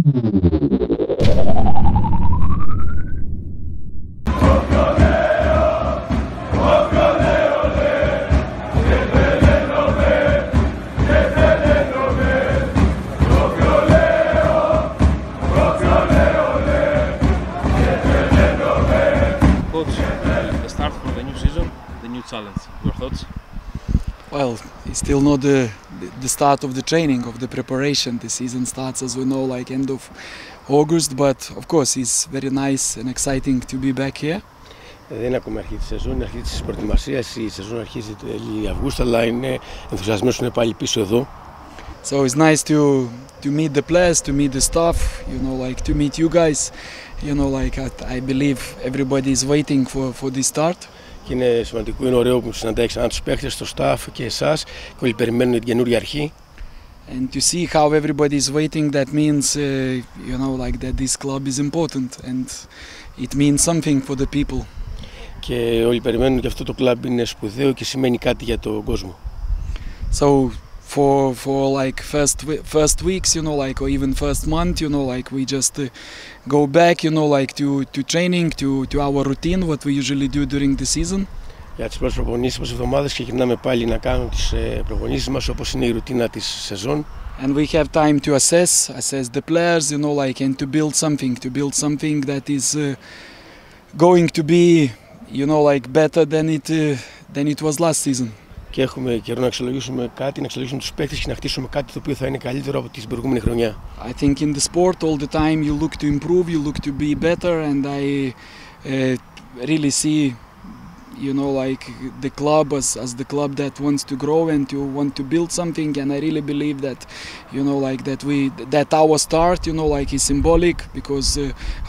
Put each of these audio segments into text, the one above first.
The start for the new season, the new challenge. Your thoughts? Well, it's still not the start of the training, of the preparation. The season starts, as we know, like end of August, but of course it's very nice and exciting to be back here. Δεν είναι ακόμα αρχή της σεζόν, είναι αρχή της προετοιμασίας. Η σεζόν αρχίζει τέλη Αυγούστου, αλλά είναι ενθουσιασμένος είναι πάλι πίσω εδώ. So it's nice to meet the players, to meet the staff, you know, like to meet you guys. You know, like I believe everybody is waiting for this start. Και είναι σημαντικό, είναι ωραίο που συναντάει ξανά τους παίκτες, το staff και εσάς και όλοι περιμένουν την καινούργια αρχή. And to see how everybody is waiting, that means, you know, like that this club is important and it means something for the people. Και όλοι περιμένουν και αυτό το κλαμπ είναι σπουδαίο και σημαίνει κάτι για τον κόσμο. So for like first weeks, you know, like or even first month, you know, like we just go back, you know, like to training, to our routine, what we usually do during the season. Για τις πρώτες προπονήσεις μας εβδομάδες ξεκινάμε πάλι να κάνουμε τις προπονήσεις μας όπως είναι η ρουτίνα της σεζόν. And we have time to assess the players, you know, like and to build something that is going to be, you know, like better than it was last season. Και έχουμε καιρό να αξιολογήσουμε κάτι, να αξιολογήσουμε τους παίκτες και να χτίσουμε κάτι το οποίο θα είναι καλύτερο από την προηγούμενη χρονιά. I think in the sport all the time you look to improve, you look to be better, and I really see, you know, like the club as the club that wants to grow and to want to build something, and I really believe that, you know, like that our start, you know, like is symbolic because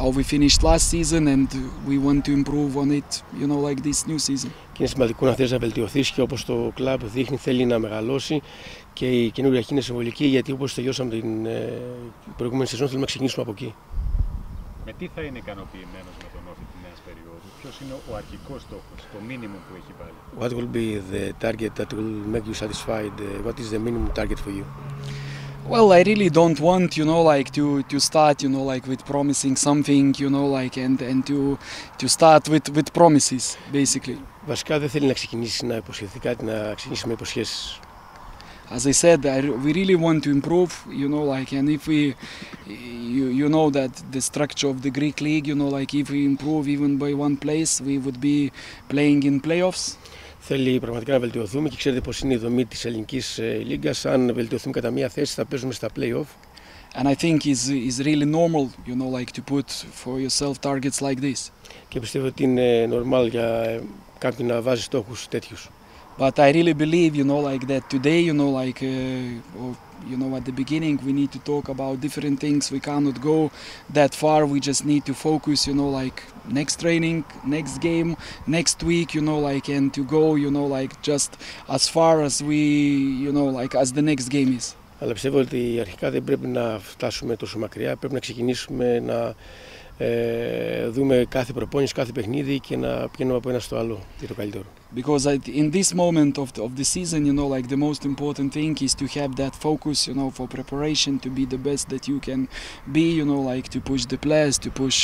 how we finished last season and we want to improve on it, you know, like this new season. Και είναι σημαντικό να θες να βελτιωθείς και όπως το κλαμπ δείχνει θέλει να μεγαλώσει και η καινούργια αρχή είναι συμβολική γιατί όπως τελειώσαμε την προηγούμενη σεζόν θέλουμε να ξεκινήσουμε από εκεί. Με τι θα είναι ικανοποιημένος με τον όφη της νέας περίοδου, ποιος είναι ο αρχικός στόχος, το minimum που έχει βάλει? What will be the target that will make you satisfied? What is the minimum target for you? Well, I really don't want, you know, like to start, you know, like with promising something, you know, like and to start with promises, basically. Βασικά δεν θέλει να ξεκινήσει να υποσχεθεί κάτι, να ξεκινήσει με υποσχέσεις. As I said, we really want to improve, you know, like, and if we, you know that the structure of the Greek league, you know, like if we improve even by one place, we would be playing in playoffs. Θέλει πραγματικά να βελτιωθούμε και ξέρετε πως είναι η δομή της ελληνικής λίγκας. Αν βελτιωθούμε κατά μία θέση θα παίζουμε στα play-off. And I think is really normal, you know, like to put for yourself targets like this. Και πιστεύω ότι είναι normal για κάποιον να βάζει στόχους τέτοιους. But I really believe, you know, like that today, you know, like, you know, at the beginning we need to talk about different things. We cannot go that far. We just need to focus, you know, like next training, next game, next week, you know, like, and to go, you know, like just as far as we, you know, like as the next game is. Αλλά πιστεύω ότι αρχικά δεν πρέπει να φτάσουμε τόσο μακριά. Πρέπει να ξεκινήσουμε να δούμε κάθε προπόνηση, κάθε παιχνίδι και να πηγαίνουμε από ένα στο άλλο για το καλύτερο. Because in this moment of the season, you know, like the most important thing is to have that focus, you know, for preparation, to be the best that you can be, you know, like to push the players, to push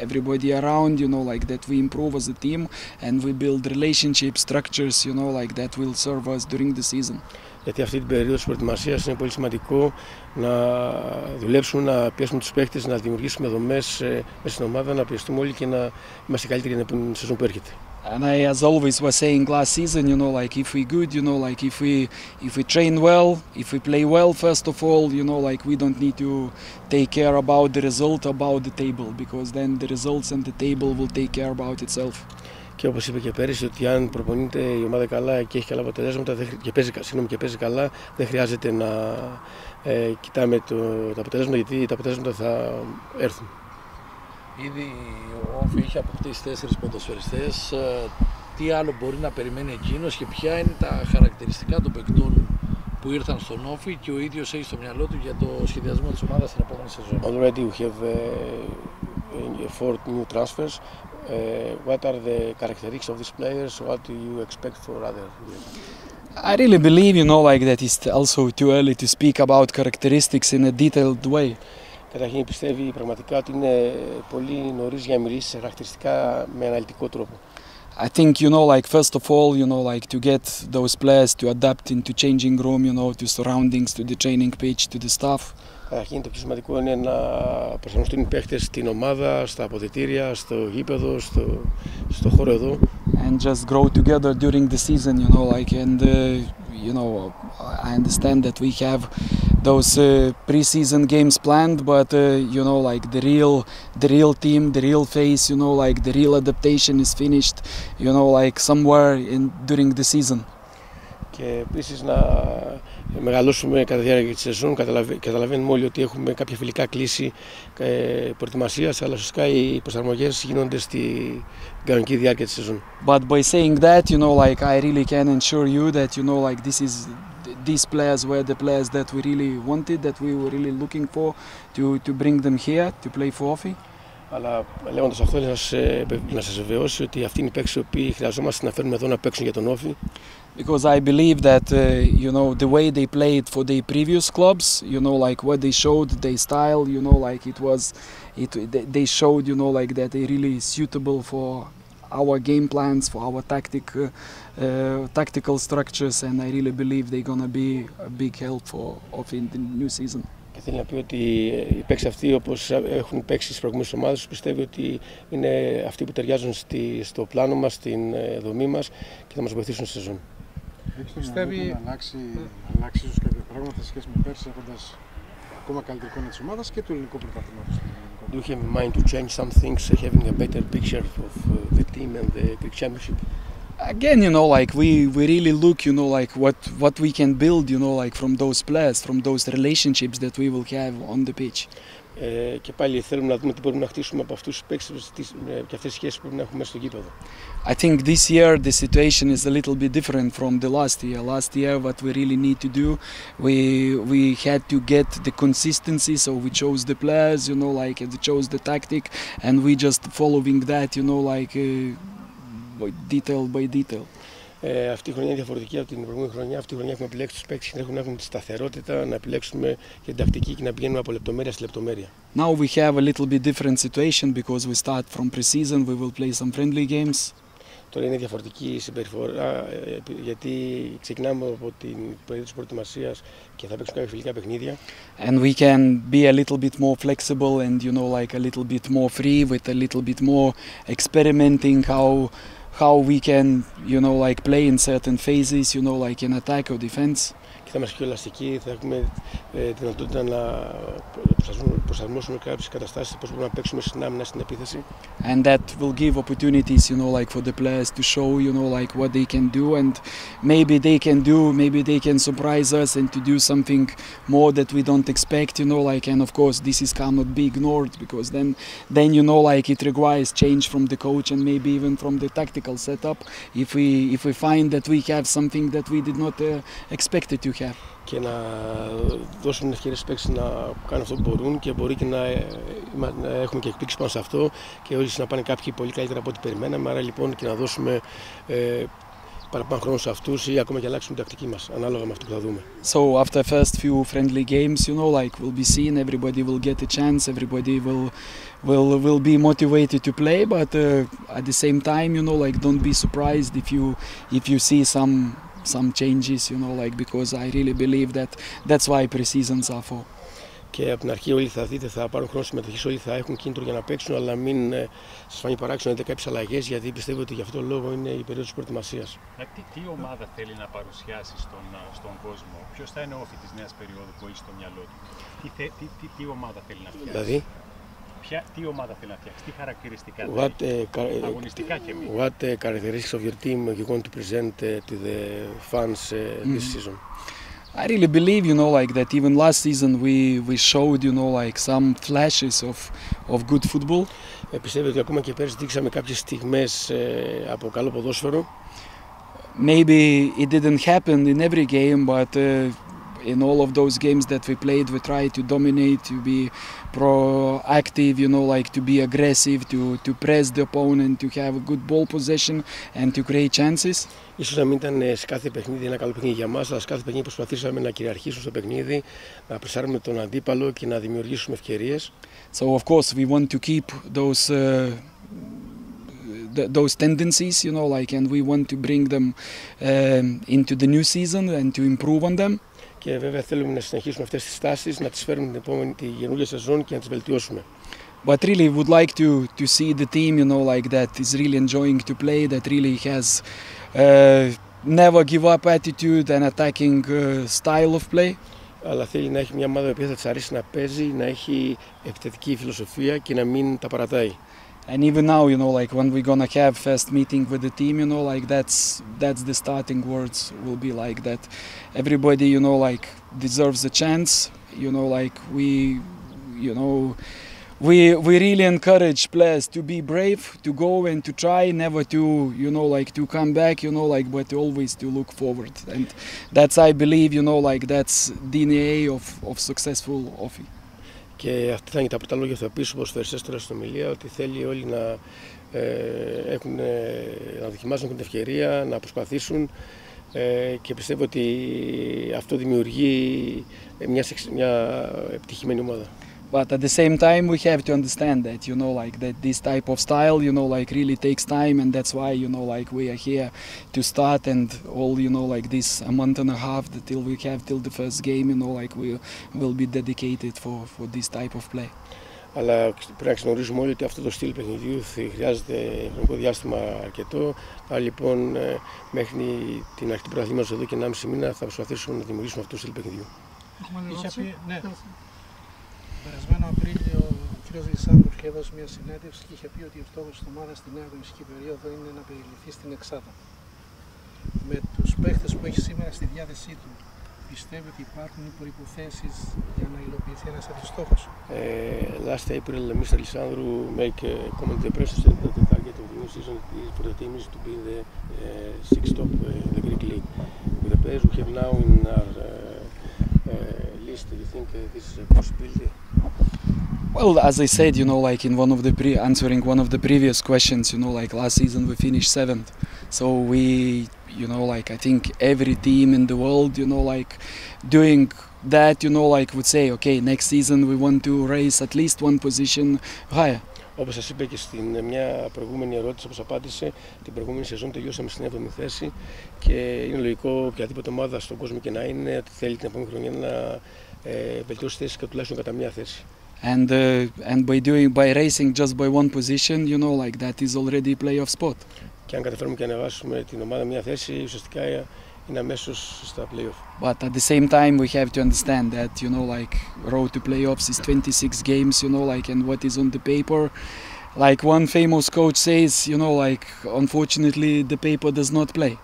everybody around, you know, like that we improve as a team and we build relationships, structures, you know, like that will serve us during the season. Γιατί αυτή την περίοδο της προετοιμασίας είναι πολύ σημαντικό να δουλέψουμε, να πιέσουμε τους παίκτες, να δημιουργήσουμε δομές μέσα στην ομάδα, να πιεστούμε όλοι και να είμαστε καλύτεροι για την σεζόν που έρχεται. And I, as always, was saying last season, you know, like if we good, you know, like if we train well, if we play well, first of all, you know, like we don't need to take care about the result, about the table, because then the results and the table will take care about itself. Και όπως είπε και πέρυσι, ότι αν προπονείται η ομάδα καλά και έχει καλά αποτελέσματα και παίζει καλά, δεν χρειάζεται να κοιτάμε τα αποτελέσματα, γιατί τα αποτελέσματα θα έρθουν. Ήδη ο Όφη είχε αποκτήσει 4 ποδοσφαιριστές. Τι άλλο μπορεί να περιμένει εκείνος και ποια είναι τα χαρακτηριστικά των παικτών που ήρθαν στον Όφη και ο ίδιος έχει στο μυαλό του για το σχεδιασμό της ομάδας στην επόμενη σεζόν. Already we have 4 new transfers. What are the characteristics of these players? What do you expect for other years? I really believe, you know, like that it's also too early to speak about characteristics in a detailed way. Καταρχήν πιστεύει πραγματικά ότι είναι πολύ νωρίς για να μιλήσει σε χαρακτηριστικά με αναλυτικό τρόπο. I think, like first of all, like to get those players to adapt into changing room, to surroundings, to the training pitch, to the staff. Καταρχήν το πιο σημαντικό είναι να προσαρμοστούν οι παίχτες στην ομάδα, στα αποδυτήρια, στο γήπεδο, στο χώρο εδώ. And just grow together during the season, I understand that we have those pre-season games planned, but like the real team, the real face, like the real adaptation is finished, like somewhere during the season. Και επίσης να μεγαλώσουμε κατά τη διάρκεια της σεζόν. Καταλαβαίνουμε όλοι ότι έχουμε κάποια φιλικά κλίση προετοιμασίας, αλλά ουσιαστικά οι προσαρμογές γίνονται στη κανονική διάρκεια της σεζόν. But by saying that, like I really can assure you that, like these players were the players that we really wanted, that we were really looking for to bring them here to play for Όφη. Αλλά λέγοντας αυτό, να σας βεβαιώσω ότι αυτοί είναι οι παίκτες που χρειαζόμαστε να φέρουμε εδώ να παίξουν για τον Όφη. Because I believe that the way they played for their previous clubs, like what they showed, their style, like they showed, like that they really suitable for our game plans, for our tactical structures, and I really believe they're gonna be a big help for Όφη in the new season. Και θέλει να πει ότι οι παίκτες αυτοί, όπως έχουν παίξει στις προηγούμενες ομάδες, πιστεύει ότι είναι αυτοί που ταιριάζουν στο πλάνο μας, στην δομή μας και θα μας βοηθήσουν στη σεζόν. Πιστεύει να αλλάξει ίσως κάποια πράγματα σε σχέση με πέρσι, έχοντας ακόμα καλύτερη εικόνα της ομάδας και του ελληνικού πρωταθλήματος. Do you have in mind to change some things, having a better picture of the team and the Greek championship? Again, like we really look, like what we can build, like from those players, from those relationships that we will have on the pitch. Και πάλι θέλουμε να δούμε τι μπορούμε να χτίσουμε από αυτούς τους παίκτες και αυτές τις σχέσεις που μπορούμε να έχουμε στο γήπεδο. I think this year the situation is a little bit different from the last year. Last year, what we really need to do, we had to get the consistency, so we chose the players, like we chose the tactic, and we just following that, like detail by detail. Αυτή η χρονιά είναι διαφορετική από την προηγούμενη χρονιά. Αυτή η χρονιά έχουμε επιλέξει τους παίκτες και να έχουν τη σταθερότητα, να επιλέξουμε και την τακτική και να πηγαίνουμε από λεπτομέρεια σε λεπτομέρεια. Now we have a little bit different situation because we start from pre-season. We will play some friendly games. Τώρα είναι διαφορετική η συμπεριφορά γιατί ξεκινάμε από την περίοδο της προετοιμασίας και θα παίξουμε κάποια φιλικά παιχνίδια. And we can be a little bit more flexible and like a little bit more free with a little bit more experimenting how we can, like play in certain phases, like in attack or defense. Και θα είμαστε πιο ελαστικοί, θα έχουμε δυνατότητα να προσαρμόσουμε κάποιες καταστάσεις, πώς μπορούμε να παίξουμε στην άμυνα, στην επίθεση. And that will give opportunities, like for the players to show, like what they can do, and maybe they can surprise us and to do something more that we don't expect, like, and of course this cannot be ignored because then like it requires change from the coach and maybe even from the tactical setup if we find that we have something that we did not expect it to have. Και να δώσουμε ευκαιρίες στους παίκτες να κάνουν αυτό που μπορούν και μπορεί και να έχουμε και εκπλήξεις πάνω σε αυτό και όχι να πάνε κάποιοι πολύ καλύτερα από ό,τι περιμέναμε. Άρα λοιπόν και να δώσουμε παραπάνω χρόνο σε αυτούς ή ακόμα και αλλάξουμε την τακτική μας ανάλογα με αυτό που θα δούμε. So after first few friendly games, like will be seen, everybody will get a chance, everybody will be motivated to play, but at the same time, like don't be surprised if you see some changes, like because I really believe that's why pre-seasons are for. Και από την αρχή όλοι θα δείτε, θα πάρουν χρόνο συμμετοχής, όλοι θα έχουν κίνητρο για να παίξουν, αλλά μην σας φανεί παράξενο να δείτε κάποιες αλλαγές, γιατί πιστεύω ότι γι' αυτό τον λόγο είναι η περίοδος της προετοιμασίας. Τι ομάδα θέλει να παρουσιάσει στον κόσμο, ποιος θα είναι ο Όφη της νέας περίοδου που έχει στο μυαλό του, τι ομάδα θέλει να φτιάξει. Δηλαδή, τι ομάδα θέλει να φτιάξει, τι χαρακτηριστικά αγωνιστικά και μη. What characteristics of your team you want to present to the fans this season? I really believe, like that even last season we showed, like some flashes of good football. Πιστεύω ότι ακόμα και πέρσι δείξαμε κάποιες στιγμές από καλό ποδόσφαιρο. Maybe it didn't happen in every game, but in all of those games that we played, we tried to dominate, to be proactive, you know, like to be aggressive, to press the opponent, to have a good ball possession and to create chances. Ίσως να μην ήταν σε κάθε παιχνίδι ένα καλό παιχνίδι για μας, αλλά σε κάθε παιχνίδι προσπαθήσαμε να κυριαρχήσουμε στο παιχνίδι, να πρεσάρουμε τον αντίπαλο και να δημιουργήσουμε ευκαιρίες. So of course we want to keep those tendencies, you know, like, and we want to bring them into the new season and to improve on them. Και βέβαια θέλουμε να συνεχίσουμε αυτές τις τάσεις, να τις φέρουμε τη καινούργια σεζόν και να τις βελτιώσουμε. But really would like to see the team, you know, like that is really enjoying to play, that really has never give up attitude and attacking style of play. Αλλά θέλει να έχει μια ομάδα που θα της αρέσει να παίζει, να έχει επιθετική φιλοσοφία και να μην τα παρατάει. And even now, you know, like when we're gonna have first meeting with the team, you know, like that's the starting words will be like that. Everybody, you know, like deserves a chance. You know, like we really encourage players to be brave, to go and to try, never to, you know, like to come back, you know, like, but always to look forward. And that's, I believe, you know, like that's DNA of successful offi. Και αυτά θα είναι τα πρώτα λόγια που θα πείσω στους ποδοσφαιριστές τώρα στην ομιλία, ότι θέλει όλοι να δοκιμάσουν την ευκαιρία, να προσπαθήσουν και πιστεύω ότι αυτό δημιουργεί μια επιτυχημένη ομάδα. But at the same time, we have to understand that, you know, like that this type of style, you know, like really takes time, and that's why, you know, like we are here to start, and all, you know, like this a month and a half till we have till the first game, you know, like we will be dedicated for this type of play. Αλλά πρέπει να γνωρίζουμε όλοι ότι αυτό το στυλ παιχνιδιού χρειάζεται χρονικό διάστημα αρκετό. Άρα λοιπόν μέχρι την αρχή του πρωταθλήματος εδώ και 1,5 μήνα θα προσπαθήσουμε να δημιουργήσουμε αυτό το στυλ παιχνιδιού. Τον περασμένο Απρίλιο ο κ. Λιθουανός είχε δώσει μια συνέντευξη και είχε πει ότι ο στόχος της ομάδας στη νέα αγωνιστική περίοδο είναι να περιληφθεί στην Εξάδα. Με τους παίχτες που έχει σήμερα στη διάθεσή του, πιστεύει ότι υπάρχουν οι προϋποθέσεις για να υλοποιηθεί ένας τέτοιος στόχος? Last April, Mr. Lisandro make a comment in the press that the target of the new season for the team is to be the sixth top in the Greek league. With the players we have now in our list, do you think this is a possibility? Well, as I said, you know, like in one of the answering one of the previous questions, you know, like last season we finished 7th. So we, you know, like I think every team in the world, you know, like doing that, you know, like would say, okay, next season we want to raise at least one position higher. Όπως σας είπα και στην μια προηγούμενη ερώτηση, όπως απάντησε, την προηγούμενη σεζόν τελειώσαμε στην 7η θέση και είναι λογικό οποιαδήποτε ομάδα στον κόσμο και να είναι ότι θέλει την επόμενη χρονιά να βελτιώσει θέσεις και τουλάχιστον κατά μία θέση. And by racing just by one position, you know, like that is already a playoff spot. Και αν καταφέρουμε και ανεβάσουμε την ομάδα μία θέση, ουσιαστικά είναι αμέσως στα playoff. But at the same time, we have to understand that, you know, like road to playoffs is 26 games, you know, like, and what is on the paper. Like one famous coach says, you know, like, unfortunately, the paper does not play.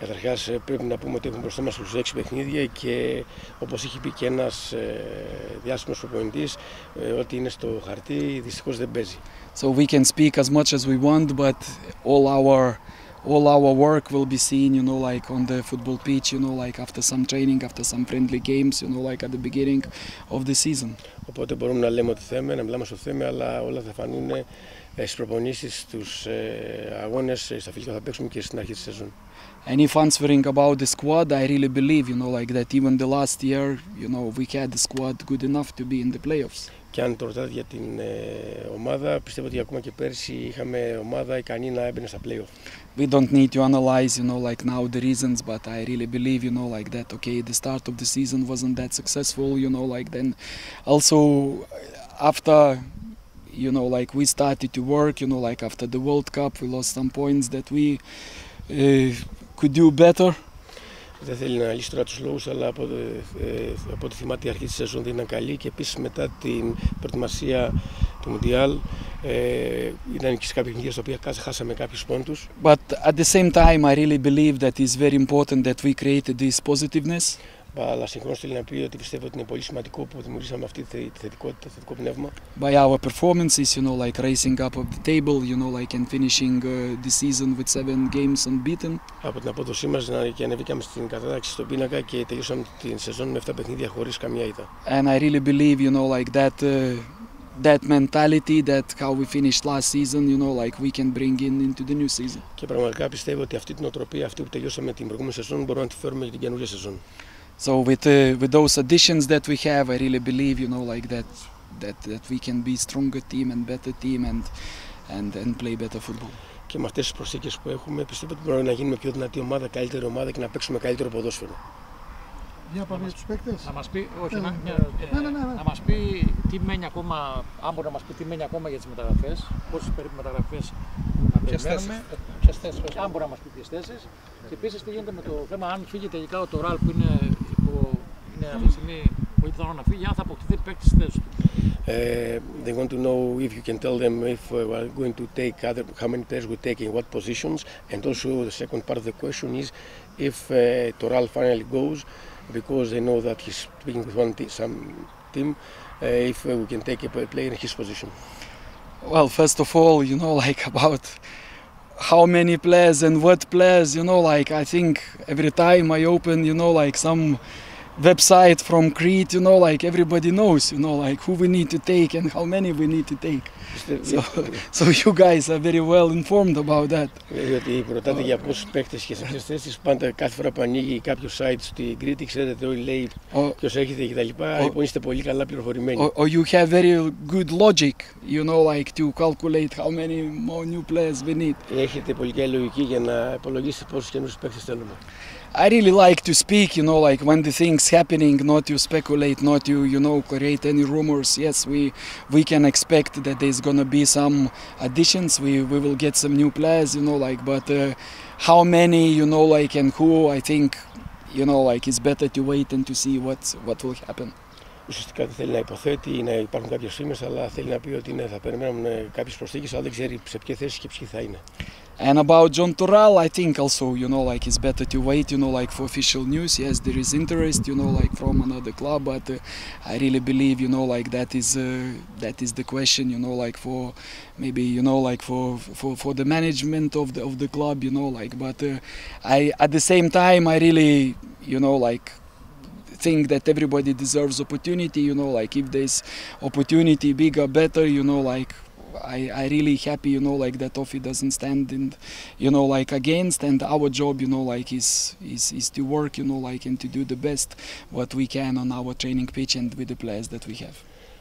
Καταρχάς πρέπει να πούμε ότι έχουμε μπροστά μας τους 6 παιχνίδια και όπως είχε πει και ένας διάσημος προπονητής, ό,τι είναι στο χαρτί δυστυχώς δεν παίζει. So we can speak as much as we want, but all our work will be seen, you know, like on the football pitch, you know, like after some training, after some friendly games, you know, like at the beginning of the season. Οπότε μπορούμε να λέμε ό,τι θέμε, να μιλάμε στο θέμα, αλλά όλα θα φανούν στις προπονήσεις, στους αγώνες, στα φιλικά θα παίξουμε και στην αρχή της σεζόν. And if answering about the squad, I really believe, you know, like that even the last year, you know, we had the squad good enough to be in the playoffs. Και αν το ρωτάτε για την ομάδα, πιστεύω ότι ακόμα και πέρσι είχαμε ομάδα ικανή να έμπαινε στα playoff. We don't need to analyze, you know, like now the reasons, but I really believe, you know, like that, okay, the start of the season wasn't that successful, you know, like then also after, you know, like we started to work, you know, like after the World Cup, we lost some points that we could do better. Δεν θέλει να λύσει τώρα τους λόγους, αλλά από ό,τι θυμάται η αρχή της σεζόν δεν ήταν καλή και επίσης μετά την προετοιμασία του Μουντιάλ ήταν και σε κάποια παιχνίδια στα οποία χάσαμε κάποιους πόντους. But at the same time I really believe that it's very important that we created this positiveness. Αλλά συγχρόνως θέλει να πει ότι πιστεύω ότι είναι πολύ σημαντικό που δημιουργήσαμε αυτή τη θετικότητα, το θετικό πνεύμα. By our performances, you know, like rising up of the table, you know, like and finishing the season with 7 games unbeaten. Από την απόδοσή μας και ανεβήκαμε στην κατάταξη στον πίνακα και τελειώσαμε την σεζόν με 7 παιχνίδια χωρίς καμία ήττα. And I really believe, you know, like that mentality, that how we finished last season, you know, like we can bring into the new season. Και πραγματικά πιστεύω ότι αυτή την οτροπία, αυτή που τελειώσαμε την προηγούμενη σεζόν, μπορούμε να τη φέρουμε για την καινούργια σεζόν. So with those additions that we have, I really believe, you know, like that we can be stronger team and better team and play better football. Και με αυτές τις προσθήκες που έχουμε, πιστεύω ότι μπορούμε να γίνουμε πιο δυνατή ομάδα, καλύτερη ομάδα και να παίξουμε καλύτερο ποδόσφαιρο. Για πάμε τους παίκτες. Να μας πει, να μας πει τι μένει ακόμα, αν μπορεί να μας πει τι μένει ακόμα για τις μεταγραφές, πόσες περίπου μεταγραφές να περιμένουμε, αν μπορεί να μας πει ποιες θέσεις. Και επίσης τι γίνεται με το θέμα, αν φύγει τελικά ο Τοράλ που είναι αυτή τη στιγμή πολύ πιθανό να φύγει, αν θα αποκτηθεί παίκτη στη θέση του. They want to know if you can tell them if we are going to take how many players we take in what positions, and also the second part of the question is if Toral finally goes, because they know that he's speaking with some team, if we can take a player in his position. Well, first of all, you know, like about how many players and what players, you know, like I think every time I open, you know, like some website from Crete, you know, like everybody knows, you know, like who we need to take and how many we need to take. So you guys are very well informed about that. Διότι ρωτάτε για πόσους παίκτες και σε ποιες θέσεις, πάντα κάθε φορά που ανοίγει κάποιο site στην Κρήτη, ξέρετε όλοι λέει ποιος έχετε και τα λοιπά, λοιπόν είστε πολύ καλά πληροφορημένοι. Or you have very good logic, you know, like to calculate how many more new players we need. Έχετε πολύ καλή λογική για να υπολογίσετε πόσους καινούριους παίκτες θέλουμε. I really like to speak, you know, like when the things happening, not to speculate, not to, you know, create any rumors. Yes, we can expect that there's gonna be some additions. We will get some new players, you know, like, but how many, you know, like, and who, I think, you know, like, it's better to wait and to see what will happen. Ουσιαστικά δεν θέλει να υποθέτει ή να υπάρχουν κάποιες φήμες, αλλά θέλει να πει ότι θα περιμένουμε κάποιες προσθήκες, αλλά δεν ξέρει σε ποια θέση και ποιοι θα είναι. And about John Toral, I think also, you know, like it's better to wait, you know, like for official news. Yes, there is interest, you know, like from another club, but I really believe, you know, like that is the question, you know, like for maybe, you know, like for the management of the club, you know, like. But I at the same time, I really, you know, like think that everybody deserves opportunity, you know, like if there's opportunity bigger, better, you know, like. I really happy, you know, like that Offi doesn't stand in, you know, like against, and our job, you know, like is to work, you know, like and to do the best what we can on our training pitch and with the players that we have.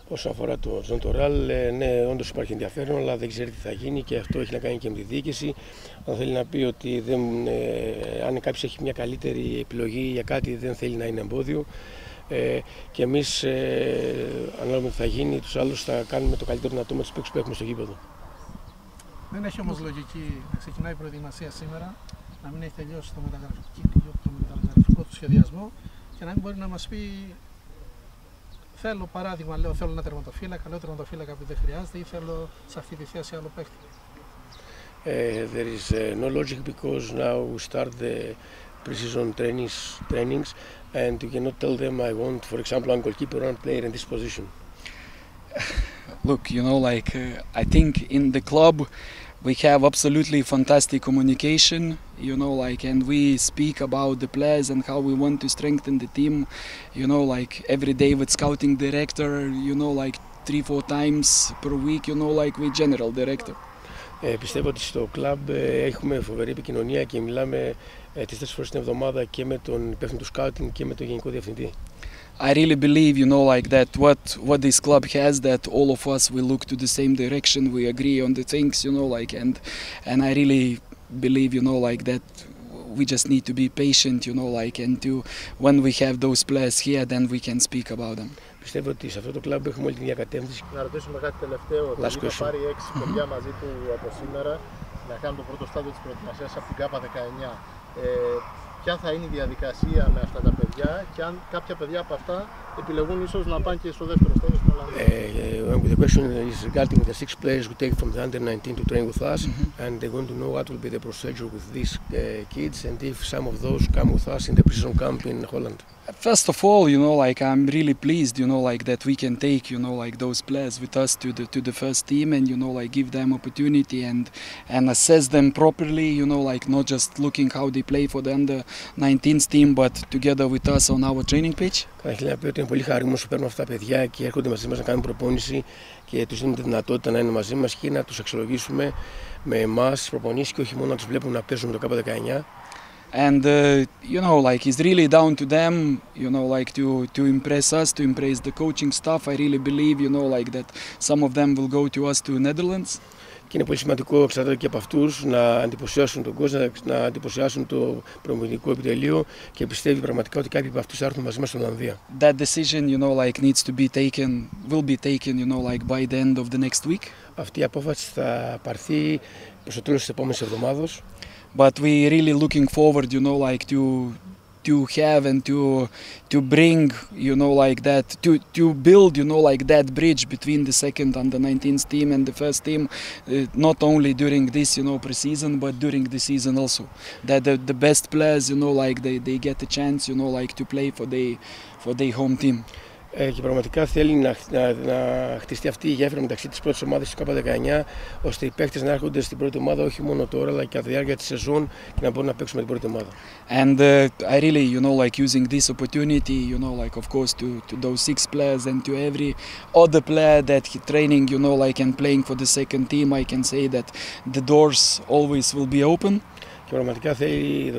Όσον αφορά το John Toral, ναι, όντως υπάρχει ενδιαφέρον, αλλά δεν ξέρει τι θα γίνει και αυτό έχει να κάνει και με τη διοίκηση. Αν θέλει να πει ότι αν κάποιος έχει μια καλύτερη επιλογή για κάτι, δεν θέλει να είναι εμπόδιο. Και εμείς, ανάλογα τι θα γίνει, τους άλλους θα κάνουμε το καλύτερο δυνατό με τους παίκτες που έχουμε στο γήπεδο. Δεν έχει όμως λογική να ξεκινάει η προετοιμασία σήμερα, να μην έχει τελειώσει το μεταγραφικό του σχεδιασμό και να μην μπορεί να μας πει θέλω, παράδειγμα, λέω θέλω ένα τερματοφύλακα, λέω τερματοφύλακα που δεν χρειάζεται ή θέλω σε αυτή τη θέση άλλο παίκτη. There is no logic because now we start the pre-season trainings and you cannot tell them I want, for example, one goalkeeper, one player in this position. Look, you know, like I think in the club we have absolutely fantastic communication, you know, like, and we speak about the players and how we want to strengthen the team, you know, like every day with scouting director, you know, like 3-4 times per week, you know, like with general director. Πιστεύω ότι στο κλαμπ έχουμε φοβερή επικοινωνία και μιλάμε τις 4 φορές την εβδομάδα και με τον υπεύθυνο του scouting και με τον γενικό διευθυντή. I really believe, you know, like that what this club has, that all of us will look to the same direction, we agree on the things, you know, like, and I really believe, you know, like that we just need to be patient, you know, like, and to when we have those players here, then we can speak about them. Πιστεύω ότι σε αυτό το κλαμπ έχουμε όλη την ίδια κατεύθυνση. Να ρωτήσουμε κάτι τελευταίο. Θα πάρει 6 παιδιά μαζί του από σήμερα να κάνουν το πρώτο στάδιο της προετοιμασίας από την Β.Α.Κ. Ποια θα είναι η διαδικασία με αυτά τα παιδιά και αν κάποια παιδιά από αυτά επιλεγούν ίσως να πάνε και στο δεύτερο στάδιο στην Ολλανδία. The question is regarding the 6 players we take from the under-19 to train with us, and they want to know what will be the procedure with these kids and if some of those come with us in the pre-season camp in Holland. First of all, like I'm really pleased, like that we can take, like those players with us to the first team and, like give them opportunity and assess them properly, like not just looking how they play for the under-19s team, but together with us on our training page. Θέλω να πει ότι είναι πολύ χαρούμενος που παίρνουμε αυτά τα παιδιά και έρχονται μαζί μας να κάνουν προπόνηση και τους δίνουμε τη δυνατότητα να είναι μαζί μας και να τους αξιολογήσουμε με εμάς τις προπονήσεις και όχι μόνο να τους βλέπουμε να παίζουν με το K19. And like it's really down to them, like to impress us, to impress the coaching staff. I really believe, like that some of them will go to us to Netherlands. Και είναι πολύ σημαντικό, εξαρτάται και από αυτούς, να εντυπωσιάσουν τον κόσμο, να εντυπωσιάσουν το προπονητικό επιτελείο και πιστεύει πραγματικά ότι κάποιοι από αυτούς θα έρθουν μαζί μας στην Ολλανδία. That decision, like needs to be taken, will be taken, like by the end of the next week. Αυτή η απόφαση θα πάρθει προς το τέλος της επόμενης εβδομάδος. But we really looking forward, like to have and to bring, like that, to build, like that bridge between the second under-19s team and the first team, not only during this, pre-season, but during the season also. That the best players, like they get a chance, like to play for their home team. Και πραγματικά θέλει να χτιστεί αυτή η γέφυρα μεταξύ της πρώτης ομάδας του K19, ώστε οι παίκτες να έρχονται στην πρώτη ομάδα όχι μόνο τώρα, αλλά και κατά τη διάρκεια της σεζόν και να μπορούν να παίξουν με την πρώτη ομάδα. And I really, like using this opportunity, like of course to those 6 players and to every other player that training, like and playing for the second team, I can say that the doors always will be open. Και πραγματικά θέλει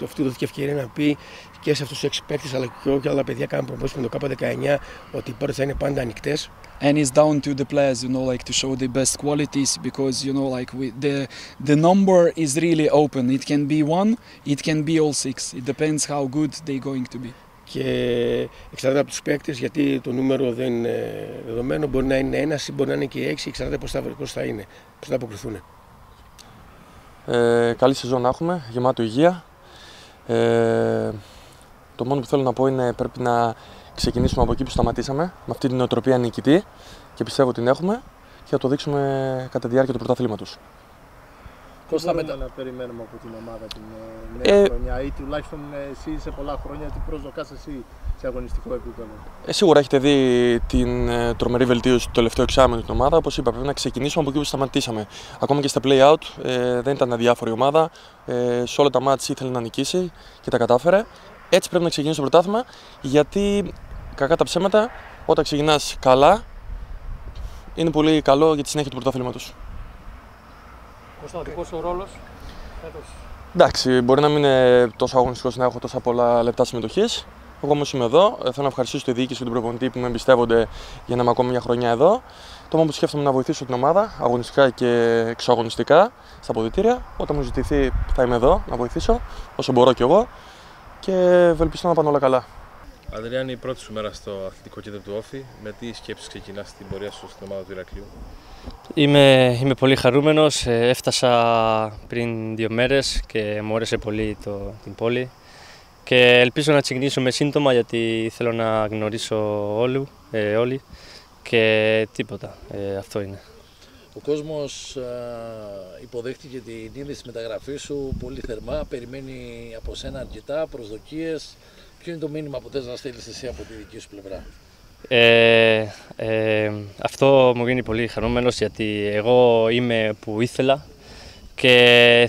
αυτή δόθηκε ευκαιρία να πει και σε αυτούς τους 6 παίκτες αλλά και όχι άλλα παιδιά κάνουν προπόνηση με το K19 ότι οι πόρτες θα είναι πάντα ανοιχτές. And it's down to the players, like to show the best qualities because, like the number is really open. It can be 1, it can be all 6. It depends how good they're going to be. Και εξαρτάται από τους παίκτες γιατί το νούμερο δεν είναι δεδομένο. Μπορεί να είναι 1 ή μπορεί να είναι και 6, εξαρτάται πώς θα είναι, πώς θα αποκριθούν. Καλή σεζόν να έχουμε, γεμάτο υγεία. Το μόνο που θέλω να πω είναι πρέπει να ξεκινήσουμε από εκεί που σταματήσαμε, με αυτή την νοοτροπία νικητή και πιστεύω ότι την έχουμε και θα το δείξουμε κατά τη διάρκεια του πρωταθλήματος. Πώς θα να περιμένουμε από την ομάδα την νέα χρονιά ή τουλάχιστον εσύ σε πολλά χρόνια, τι προσδοκάς εσύ σε αγωνιστικό επίπεδο? Σίγουρα έχετε δει την τρομερή βελτίωση του τελευταίου εξάμηνου στην ομάδα. Όπως είπα, πρέπει να ξεκινήσουμε από εκεί που σταματήσαμε. Ακόμα και στα play-out δεν ήταν αδιάφορη ομάδα. Σε όλα τα μάτς ήθελε να νικήσει και τα κατάφερε. Έτσι πρέπει να ξεκινήσει το πρωτάθλημα, γιατί κακά τα ψέματα, όταν ξεκινάς καλά, είναι πολύ καλό για τη συνέχεια του πρωταθλήματος. Κώστα, δικός ο ρόλος φέτος? Εντάξει, μπορεί να μην είναι τόσο αγωνιστικός να έχω τόσα πολλά λεπτά συμμετοχής. Εγώ όμως είμαι εδώ. Θέλω να ευχαριστήσω τη διοίκηση και τον προπονητή που με εμπιστεύονται για να είμαι ακόμη μια χρονιά εδώ. Το μόνο που σκέφτομαι να βοηθήσω την ομάδα, αγωνιστικά και εξωαγωνιστικά, στα αποδυτήρια. Όταν μου ζητηθεί, θα είμαι εδώ να βοηθήσω όσο μπορώ κι εγώ και ευελπιστώ να πάνε όλα καλά. Ανδρέα, είναι η πρώτη σου μέρα στο αθλητικό κέντρο του Όφη. Με τι σκέψεις ξεκινάς την πορεία σου στην ομάδα του Ηρακλείου? Είμαι πολύ χαρούμενος. Έφτασα πριν 2 μέρες και μου άρεσε πολύ την πόλη. Και ελπίζω να ξεκινήσουμε σύντομα γιατί θέλω να γνωρίσω όλοι και τίποτα. Αυτό είναι. Ο κόσμος υποδέχτηκε την είδηση μεταγραφής σου πολύ θερμά, περιμένει από σένα αρκετά, προσδοκίες. Ποιο είναι το μήνυμα που θες να στείλεις εσύ από τη δική σου πλευρά? Αυτό μου γίνει πολύ χαρούμενος γιατί εγώ είμαι που ήθελα και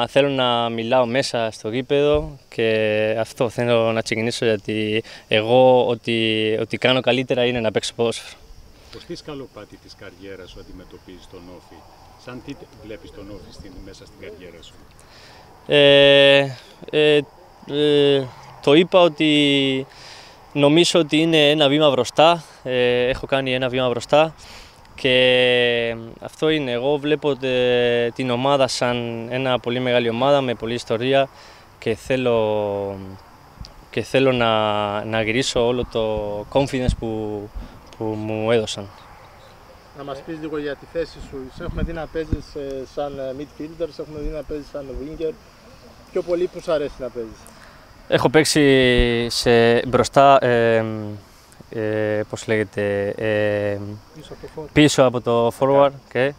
θέλω να μιλάω μέσα στο γήπεδο και αυτό θέλω να ξεκινήσω γιατί εγώ ότι κάνω καλύτερα είναι να παίξω ποδόσφαιρο. Ως τι σκαλοπάτι της καριέρας σου αντιμετωπίζεις τον Όφη? Σαν τι βλέπεις τον Όφη μέσα στην καριέρα σου? Το είπα ότι νομίζω ότι είναι ένα βήμα μπροστά, έχω κάνει ένα βήμα μπροστά και αυτό είναι. Εγώ βλέπω την ομάδα σαν ένα πολύ μεγάλη ομάδα με πολλή ιστορία και θέλω να γυρίσω όλο το confidence που μου έδωσαν. Να μας πεις λίγο για τη θέση σου. Έχουμε δει να παίζεις σαν midfielders, έχουμε δει να παίζεις σαν winger. Πιο πολύ που σου αρέσει να παίζεις? Έχω παίξει μπροστά, πώς λέγεται, πίσω από το forward. Okay.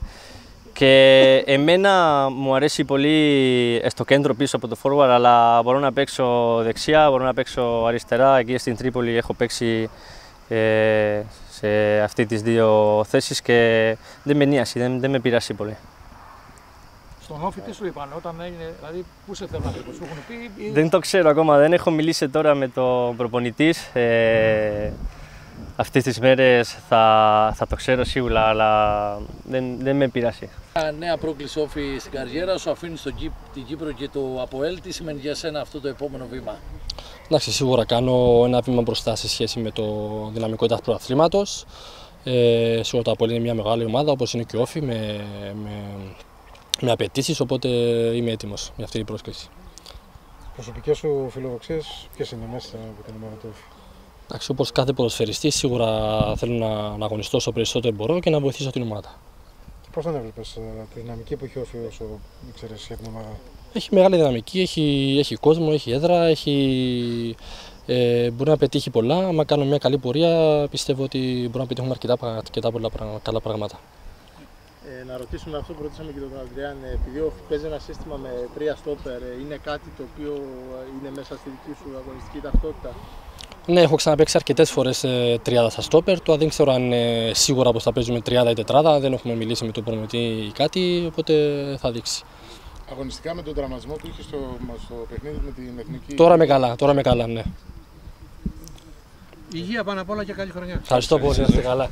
Και εμένα μου αρέσει πολύ στο κέντρο πίσω από το forward, αλλά μπορώ να παίξω δεξιά, μπορώ να παίξω αριστερά. Εκεί στην Τρίπολη έχω παίξει σε αυτή τις δύο θέσεις και δεν με νοιάζει, δεν με πειράσει πολύ. Στον Όφη τι σου είπαν όταν έγινε, δηλαδή πού σε θέλουν ακριβώς, σου έχουν πει ή... Δεν το ξέρω ακόμα, δεν έχω μιλήσει τώρα με τον προπονητή. Αυτές τις μέρες θα το ξέρω σίγουρα, αλλά δεν με πειράσει. Νέα πρόκληση Όφη στην καριέρα σου, αφήνεις την Κύπρο και το ΑΠΟΕΛ, τι σημαίνει για σένα αυτό το επόμενο βήμα? Εντάξει, σίγουρα κάνω ένα βήμα μπροστά σε σχέση με το δυναμικό του πρωταθλήματος. Σίγουρα το ΑΠΟΕΛ είναι μια μεγάλη ομάδα, όπως είναι και ο Όφη, με απαιτήσεις, οπότε είμαι έτοιμος για αυτή την πρόσκληση. Προσωπικές σου φιλοδοξίες ποιες είναι μέσα από την ομάδα του Όφη? Εντάξει, όπως κάθε ποδοσφαιριστής, σίγουρα θέλω να αγωνιστώ όσο περισσότερο μπορώ και να βοηθήσω την ομάδα. Και πώς δεν έβλεπες τη δυναμική που έχει ο Όφη όσο ήξερες για την ομάδα? Έχει μεγάλη δυναμική, έχει κόσμο, έχει έδρα, μπορεί να πετύχει πολλά. Αν κάνουμε μια καλή πορεία, πιστεύω ότι μπορούμε να πετύχουμε αρκετά πολλά καλά πράγματα. Να ρωτήσουμε αυτό που ρωτήσαμε και τον Αντριάν, επειδή ο Όφη παίζει ένα σύστημα με 3 στόπερ, είναι κάτι το οποίο είναι μέσα στη δική σου αγωνιστική ταυτότητα? Ναι, έχω ξαναπαίξει αρκετές φορές τριάδα στα στόπερ. Τώρα δεν ξέρω αν είναι σίγουρα πως θα παίζουμε τριάδα ή τετράδα. Δεν έχουμε μιλήσει με τον προπονητή ή κάτι, οπότε θα δείξει. Αγωνιστικά με τον τραυματισμό που είχε στο παιχνίδι με την εθνική. Τώρα με καλά, ναι. Υγεία πάνω απ' όλα και καλή χρονιά. Ευχαριστώ πολύ, είστε καλά.